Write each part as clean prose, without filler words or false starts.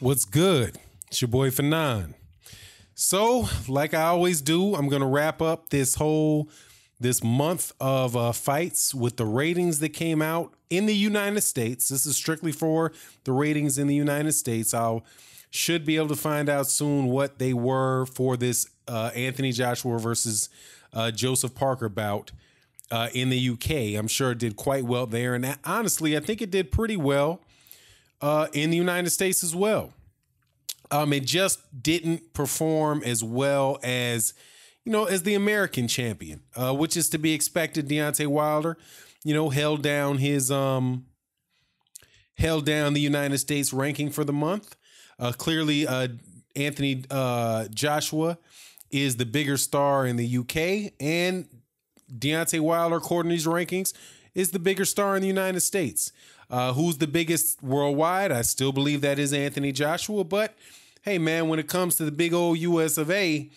What's good? It's your boy Fanon. So, like I always do, I'm going to wrap up this month of fights with the ratings that came out in the United States. This is strictly for the ratings in the United States. Should be able to find out soon what they were for this Anthony Joshua versus Joseph Parker bout in the UK. I'm sure it did quite well there. And honestly, I think it did pretty well in the United States as well. It just didn't perform as well as, as the American champion, which is to be expected. Deontay Wilder, held down the United States ranking for the month. Clearly, Anthony Joshua is the bigger star in the UK, and Deontay Wilder, according to these rankings, is the bigger star in the United States. Who's the biggest worldwide? I still believe that is Anthony Joshua, but hey, man, when it comes to the big old US of A,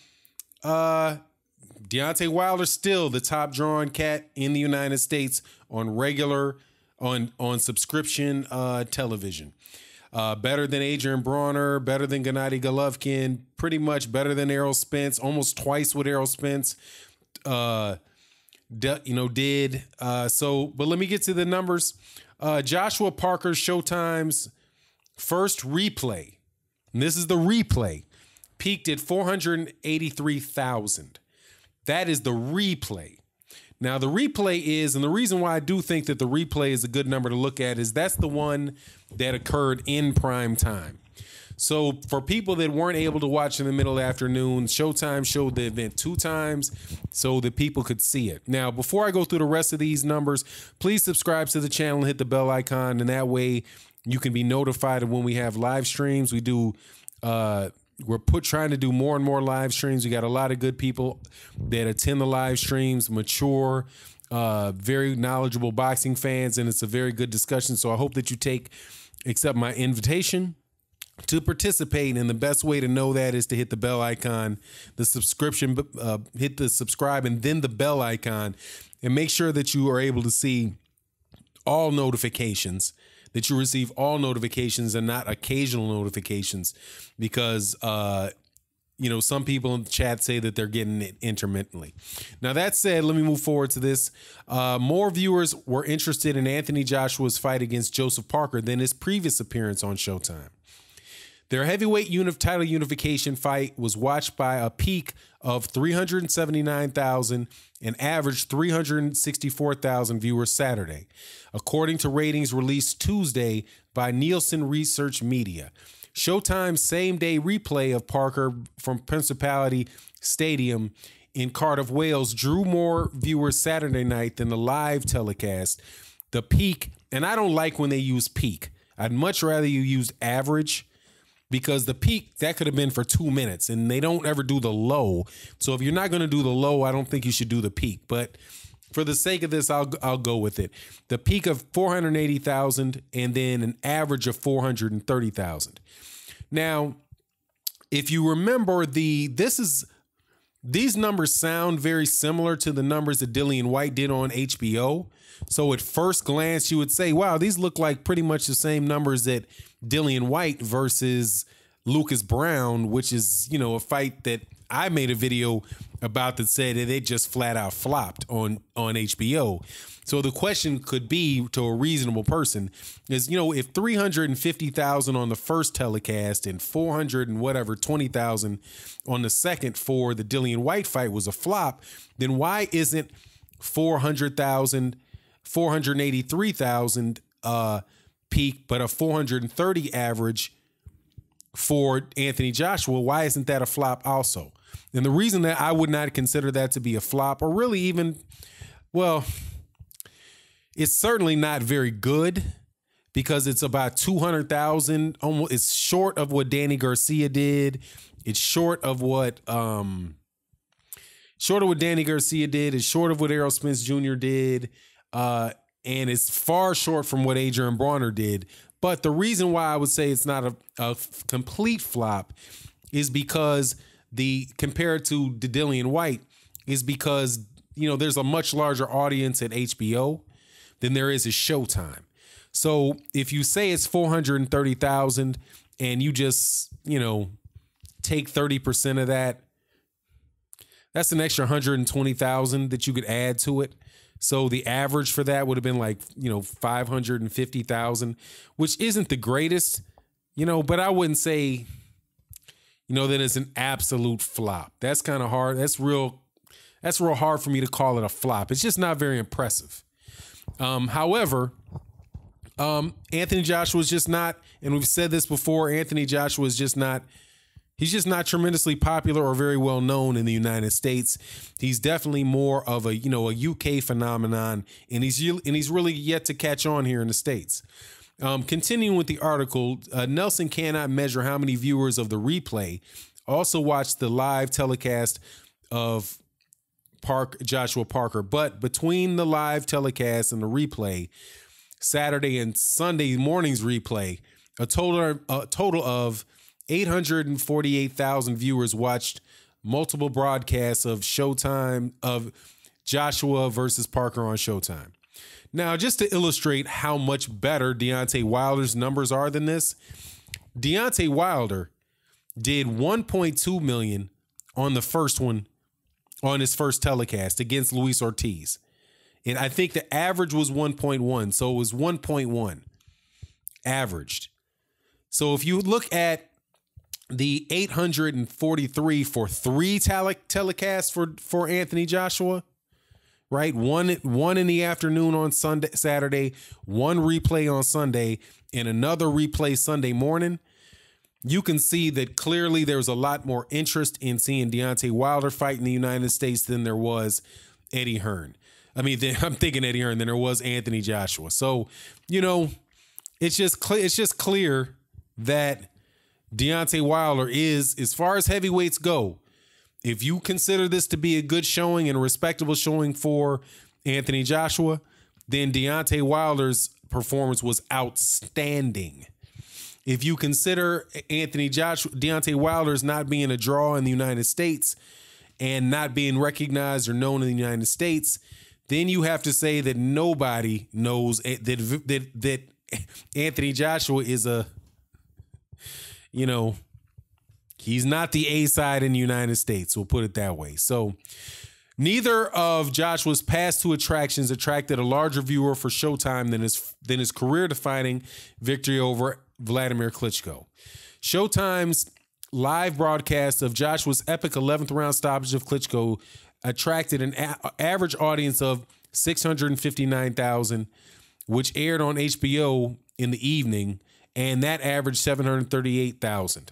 Deontay Wilder's still the top drawing cat in the United States on subscription television. Better than Adrian Bronner, better than Gennady Golovkin, pretty much better than Errol Spence, almost twice what Errol Spence did. But let me get to the numbers. Joshua Parker's Showtime's first replay, and this is the replay, peaked at 483,000. That is the replay. Now, the replay is, and the reason why I do think that the replay is a good number to look at is that's the one that occurred in prime time. So for people that weren't able to watch in the middle afternoon, Showtime showed the event 2 times so that people could see it. Now, before I go through the rest of these numbers, please subscribe to the channel and hit the bell icon, and that way you can be notified of when we have live streams. We're trying to do more and more live streams. We got a lot of good people that attend the live streams, mature, very knowledgeable boxing fans, and it's a very good discussion. So I hope that you accept my invitation to participate, and the best way to know that is to hit the bell icon, the subscription, hit the subscribe and then the bell icon, and make sure that you are able to see all notifications, that you receive all notifications and not occasional notifications, because some people in the chat say that they're getting it intermittently. Now, that said, let me move forward to this. More viewers were interested in Anthony Joshua's fight against Joseph Parker than his previous appearance on Showtime. Their heavyweight title unification fight was watched by a peak of 379,000 and averaged 364,000 viewers Saturday, according to ratings released Tuesday by Nielsen Research Media. Showtime's same-day replay of Parker from Principality Stadium in Cardiff, Wales, drew more viewers Saturday night than the live telecast. The peak, and I don't like when they use peak. I'd much rather you use average, because the peak, that could have been for 2 minutes, and they don't ever do the low. So if you're not going to do the low, I don't think you should do the peak. But for the sake of this, I'll go with it. The peak of 480,000 and then an average of 430,000. Now, if you remember, these numbers sound very similar to the numbers that Dillian White did on HBO. So at first glance, you would say, wow, these look like pretty much the same numbers that Dillian White versus Lucas Brown, which is, a fight that I made a video about that said that it just flat out flopped on HBO. So the question could be to a reasonable person is, if 350,000 on the first telecast and 20,000 on the second for the Dillian White fight was a flop, then why isn't 483,000 peak, but a 430 average for Anthony Joshua? Why isn't that a flop also? And the reason that I would not consider that to be a flop, or really even, it's certainly not very good, because it's about 200,000. Almost, it's short of what Danny Garcia did. It's short of what Danny Garcia did. It's short of what Errol Spence Jr. did. And it's far short from what Adrian Bronner did. But the reason why I would say it's not a complete flop is because compared to Dillian White, is because, there's a much larger audience at HBO than there is at Showtime. So if you say it's 430,000 and you just, take 30% of that, that's an extra 120,000 that you could add to it. So the average for that would have been like, 550,000, which isn't the greatest, but I wouldn't say, that it's an absolute flop. That's kind of hard. That's real hard for me to call it a flop. It's just not very impressive. However, Anthony Joshua is just not, and we've said this before, Anthony Joshua is just not, he's just not tremendously popular or very well known in the United States. He's definitely more of a, a UK phenomenon, and he's really yet to catch on here in the States. Continuing with the article, Nelson cannot measure how many viewers of the replay also watched the live telecast of Joshua Parker, but between the live telecast and the replay, Saturday and Sunday morning's replay, a total of 848,000 viewers watched multiple broadcasts of Joshua versus Parker on Showtime. Now, just to illustrate how much better Deontay Wilder's numbers are than this, Deontay Wilder did 1.2 million on the first one, on his first telecast against Luis Ortiz. And I think the average was 1.1, so it was 1.1 averaged. So if you look at the 843 for three telecasts for Anthony Joshua, right? One in the afternoon on Saturday, one replay on Sunday, and another replay Sunday morning. You can see that clearly there's a lot more interest in seeing Deontay Wilder fight in the United States than there was Eddie Hearn. I'm thinking Eddie Hearn than there was Anthony Joshua. So, it's just clear that Deontay Wilder is, as far as heavyweights go, if you consider this to be a good showing and a respectable showing for Anthony Joshua, then Deontay Wilder's performance was outstanding. If you consider Deontay Wilder's not being a draw in the United States and not being recognized or known in the United States, then you have to say that nobody knows that Anthony Joshua is he's not the A side in the United States. We'll put it that way. So neither of Joshua's past two attractions attracted a larger viewer for Showtime than his career-defining victory over Vladimir Klitschko. Showtime's live broadcast of Joshua's epic 11th round stoppage of Klitschko attracted an average audience of 659,000, which aired on HBO in the evening, and that averaged 738,000.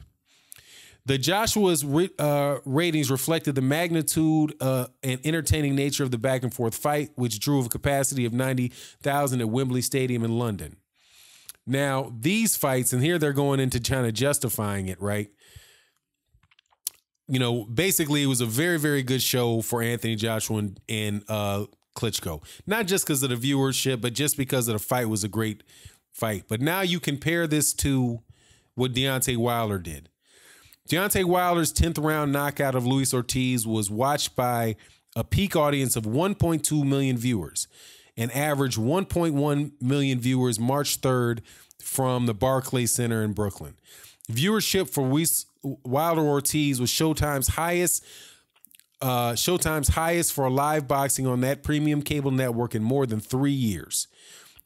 The Joshua's ratings reflected the magnitude and entertaining nature of the back-and-forth fight, which drew a capacity of 90,000 at Wembley Stadium in London. Now, these fights, and here they're going into kind of justifying it, right? Basically, it was a very, very good show for Anthony Joshua and Klitschko. Not just because of the viewership, but just because of the fight was a great fight. But now you compare this to what Deontay Wilder did. Deontay Wilder's 10th round knockout of Luis Ortiz was watched by a peak audience of 1.2 million viewers, an average 1.1 million viewers March 3rd from the Barclays Center in Brooklyn. Viewership for Wilder Ortiz was Showtime's highest for live boxing on that premium cable network in more than 3 years.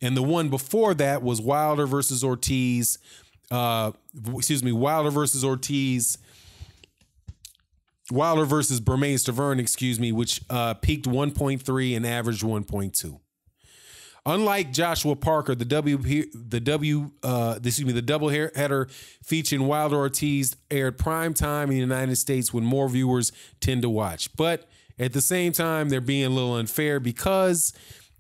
And the one before that was Wilder versus Ortiz. Wilder versus Bermane-Stiverne, which peaked 1.3 and averaged 1.2. Unlike Joshua Parker, the doubleheader featuring Wilder Ortiz aired prime time in the United States when more viewers tend to watch. But at the same time, they're being a little unfair because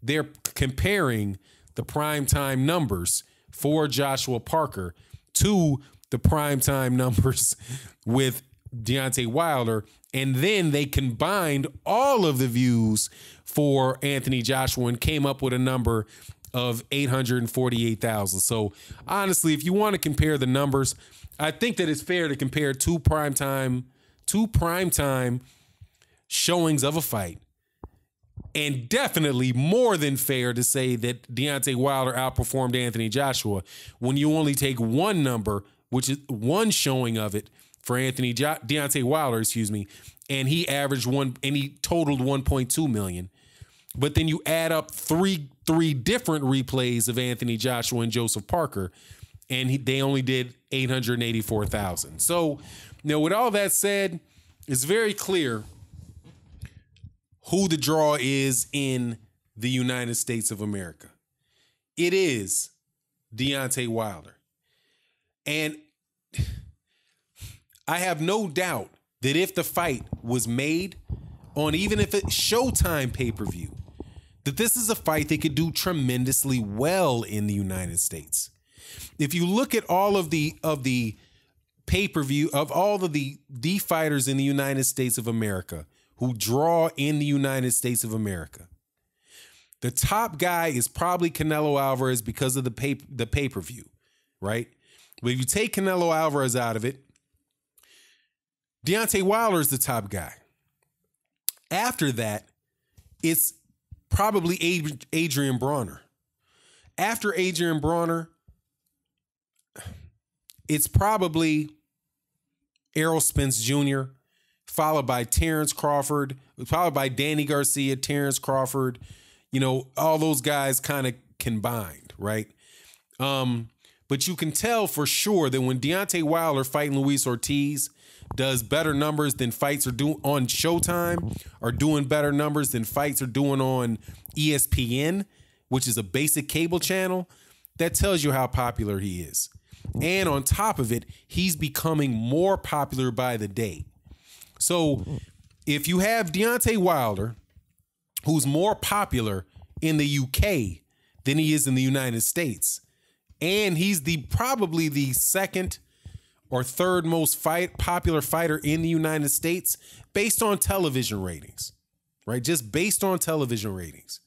they're comparing the prime time numbers for Joshua Parker to the primetime numbers with Deontay Wilder, and then they combined all of the views for Anthony Joshua and came up with a number of 848,000. So honestly, if you want to compare the numbers, I think that it's fair to compare two primetime showings of a fight. And definitely more than fair to say that Deontay Wilder outperformed Anthony Joshua when you only take one number which is one showing of it for Deontay Wilder, and he averaged he totaled 1.2 million. But then you add up three different replays of Anthony Joshua and Joseph Parker, and they only did 884,000. So, with all that said, it's very clear who the draw is in the United States of America. It is Deontay Wilder. And I have no doubt that if the fight was made on even if it's Showtime pay-per-view, that this is a fight that could do tremendously well in the United States. If you look at all of the pay-per-view of all of the fighters in the United States of America who draw in the United States of America, the top guy is probably Canelo Alvarez because of the pay-per-view, right? But if you take Canelo Alvarez out of it, Deontay Wilder is the top guy. After that, it's probably Adrian Brawner. After Adrian Brawner, it's probably Errol Spence Jr., followed by Terrence Crawford, followed by Danny Garcia, Terrence Crawford, all those guys kind of combined, right? But you can tell for sure that when Deontay Wilder fighting Luis Ortiz does better numbers than fights are doing on Showtime, are doing better numbers than fights are doing on ESPN, which is a basic cable channel, that tells you how popular he is. And on top of it, he's becoming more popular by the day. So if you have Deontay Wilder, who's more popular in the UK than he is in the United States, and he's probably the second or third most popular fighter in the United States based on television ratings, right? Just based on television ratings.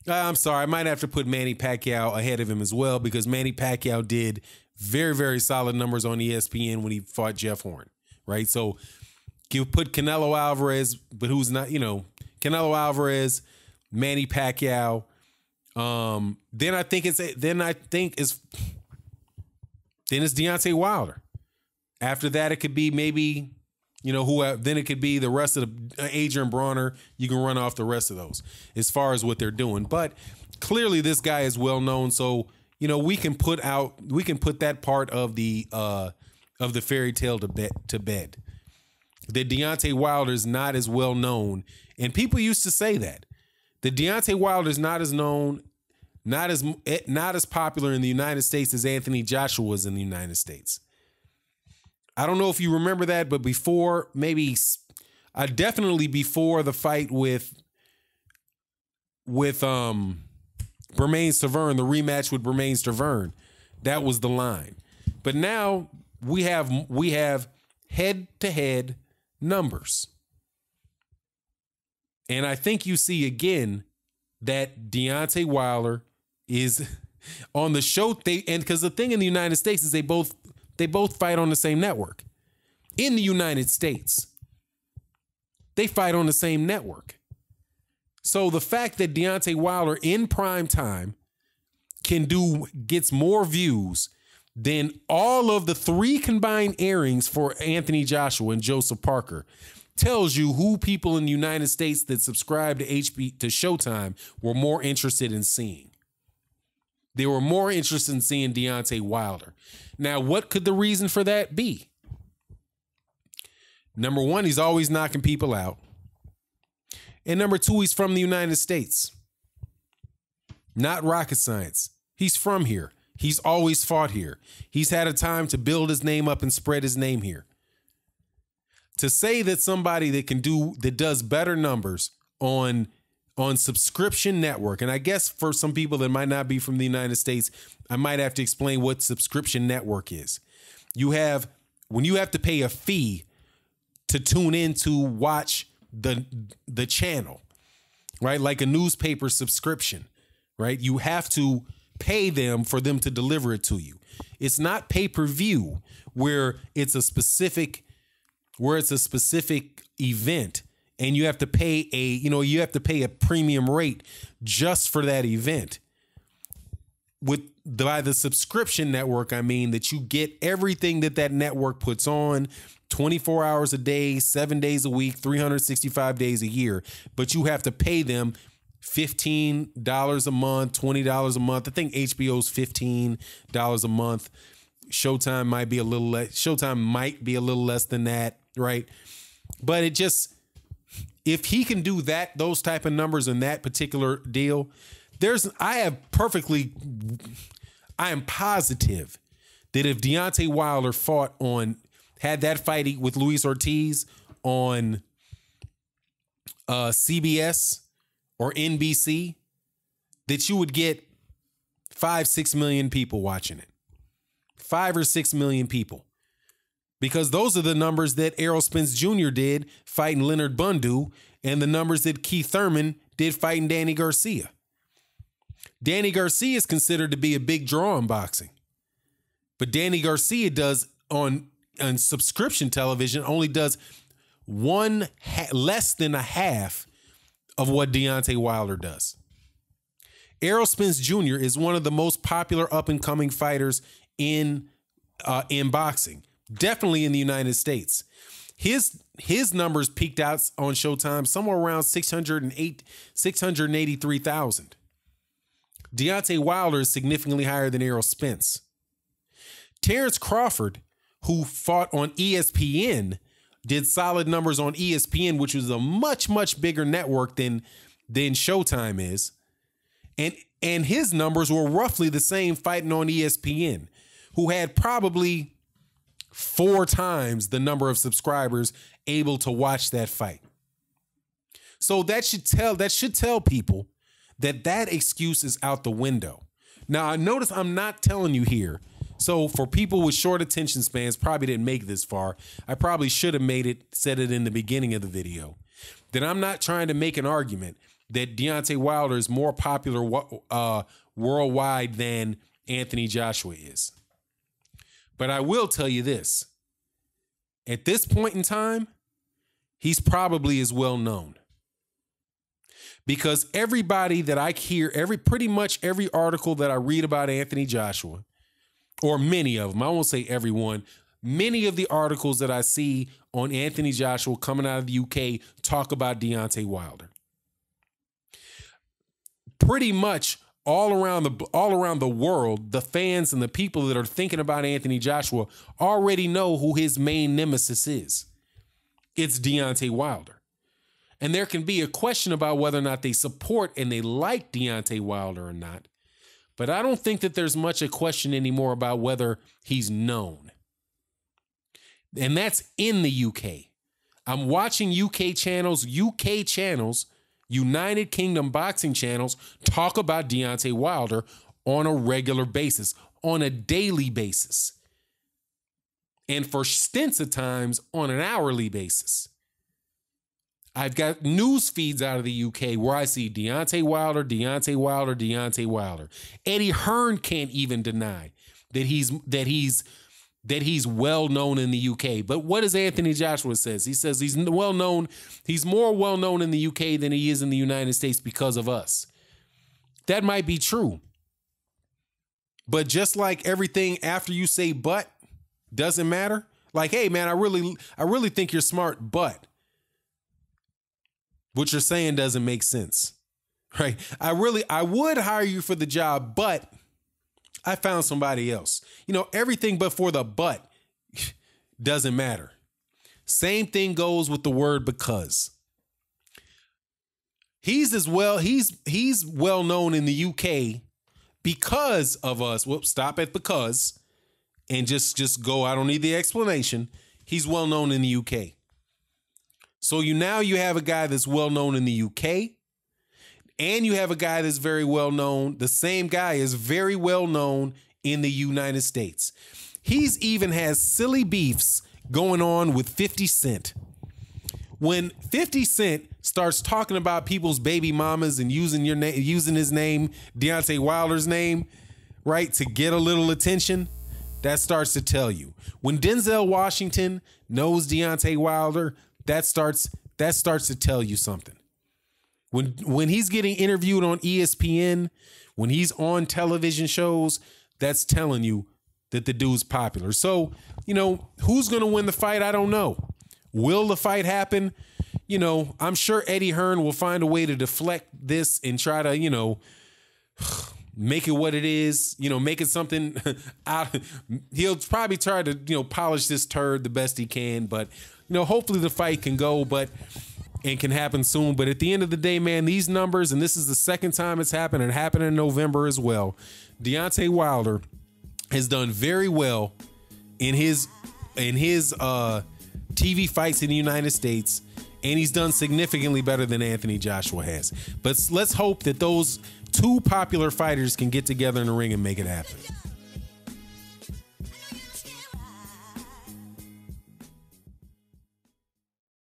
I'm sorry, I might have to put Manny Pacquiao ahead of him as well, because Manny Pacquiao did very, very solid numbers on ESPN when he fought Jeff Horn, right? So you put Canelo Alvarez, but who's not, Canelo Alvarez, Manny Pacquiao. Then it's Deontay Wilder. After that, it could be maybe, then it could be the rest of the Adrian Brawner. You can run off the rest of those as far as what they're doing. But clearly this guy is well known. So, we can put that part of the fairy tale to bed. That Deontay Wilder is not as well known. And people used to say that Deontay Wilder is not as known, not as popular in the United States as Anthony Joshua was in the United States. I don't know if you remember that, but definitely before the fight with Bermane Stiverne, the rematch with Bermane Stiverne, that was the line. But now we have head-to-head numbers. And I think you see again that Deontay Wilder is on the show. Because the thing in the United States is they both fight on the same network. In the United States, they fight on the same network. So the fact that Deontay Wilder in prime time gets more views than all of the 3 combined airings for Anthony Joshua and Joseph Parker tells you who people in the United States that subscribe to Showtime were more interested in seeing. They were more interested in seeing Deontay Wilder. Now, what could the reason for that be? Number one, he's always knocking people out. And number two, he's from the United States. Not rocket science. He's from here. He's always fought here. He's had a time to build his name up and spread his name here. To say that somebody that does better numbers on subscription network, and I guess for some people that might not be from the United States, I might have to explain what subscription network is. When you have to pay a fee to tune in to watch the channel, right? Like a newspaper subscription, right? You have to pay them for them to deliver it to you. It's not pay-per-view where it's a specific event and you have to pay a premium rate just for that event. by the subscription network, I mean that you get everything that network puts on 24 hours a day, 7 days a week, 365 days a year, but you have to pay them $15 a month, $20 a month. I think HBO's $15 a month. Showtime might be a little less. Showtime might be a little less than that, right? But it just, if he can do those type of numbers in that particular deal, I am positive that if Deontay Wilder had that fight with Luis Ortiz on CBS or NBC, that you would get 5-6 million people watching it. 5 or 6 million people. Because those are the numbers that Errol Spence Jr. did fighting Leonard Bundu, and the numbers that Keith Thurman did fighting Danny Garcia. Danny Garcia is considered to be a big draw in boxing. But Danny Garcia does on subscription television only does less than a half of what Deontay Wilder does. Errol Spence Jr. is one of the most popular up-and-coming fighters in boxing. Definitely in the United States. His numbers peaked out on Showtime somewhere around 683,000. Deontay Wilder is significantly higher than Errol Spence. Terrence Crawford, who fought on ESPN, did solid numbers on ESPN, which was a much, much bigger network than Showtime is. And his numbers were roughly the same fighting on ESPN, who had probably 4 times the number of subscribers able to watch that fight. So that should tell people that excuse is out the window. Now, notice I'm not telling you here. So for people with short attention spans, probably didn't make this far. I probably should have said it in the beginning of the video. That I'm not trying to make an argument that Deontay Wilder is more popular worldwide than Anthony Joshua is. But I will tell you this. At this point in time, he's probably as well known. Because everybody that I hear, pretty much every article that I read about Anthony Joshua, or many of them, I won't say everyone, many of the articles that I see on Anthony Joshua coming out of the UK talk about Deontay Wilder. Pretty much all around the world, the fans and the people that are thinking about Anthony Joshua already know who his main nemesis is. It's Deontay Wilder. And there can be a question about whether or not they support and they like Deontay Wilder or not. But I don't think that there's much a question anymore about whether he's known. And that's in the UK. I'm watching UK channels, United Kingdom boxing channels talk about Deontay Wilder on a regular basis, on a daily basis. And for stints of times on an hourly basis. I've got news feeds out of the UK where I see Deontay Wilder, Deontay Wilder, Deontay Wilder. Eddie Hearn can't even deny that he's well known in the UK. But what does Anthony Joshua says? He says he's well known. He's more well known in the UK than he is in the United States because of us. That might be true. But just like everything after you say but doesn't matter. Like, hey man, I really think you're smart, but what you're saying doesn't make sense, right? I would hire you for the job, but I found somebody else. You know, everything but for the but doesn't matter. Same thing goes with the word because. He's well known in the UK because of us. Whoops, stop at because and just go. I don't need the explanation. He's well known in the UK. So you have a guy that's well known in the UK, and you have a guy that's very well known. The same guy is very well known in the United States. He's even has silly beefs going on with 50 Cent. When 50 Cent starts talking about people's baby mamas and using his name, Deontay Wilder's name, right, to get a little attention, that starts to tell you. When Denzel Washington knows Deontay Wilder, that starts to tell you something. When he's getting interviewed on ESPN, when he's on television shows, that's telling you that the dude's popular. So, you know, who's going to win the fight? I don't know. Will the fight happen? You know, I'm sure Eddie Hearn will find a way to deflect this and try to, you know, make it what it is, you know, make it something out. He'll probably try to, you know, polish this turd the best he can, but, you know, hopefully the fight can go, and can happen soon. But at the end of the day, man, these numbers, and this is the second time it's happened, and it happened in November as well. Deontay Wilder has done very well in his TV fights in the United States, and he's done significantly better than Anthony Joshua has. But let's hope that those two popular fighters can get together in the ring and make it happen.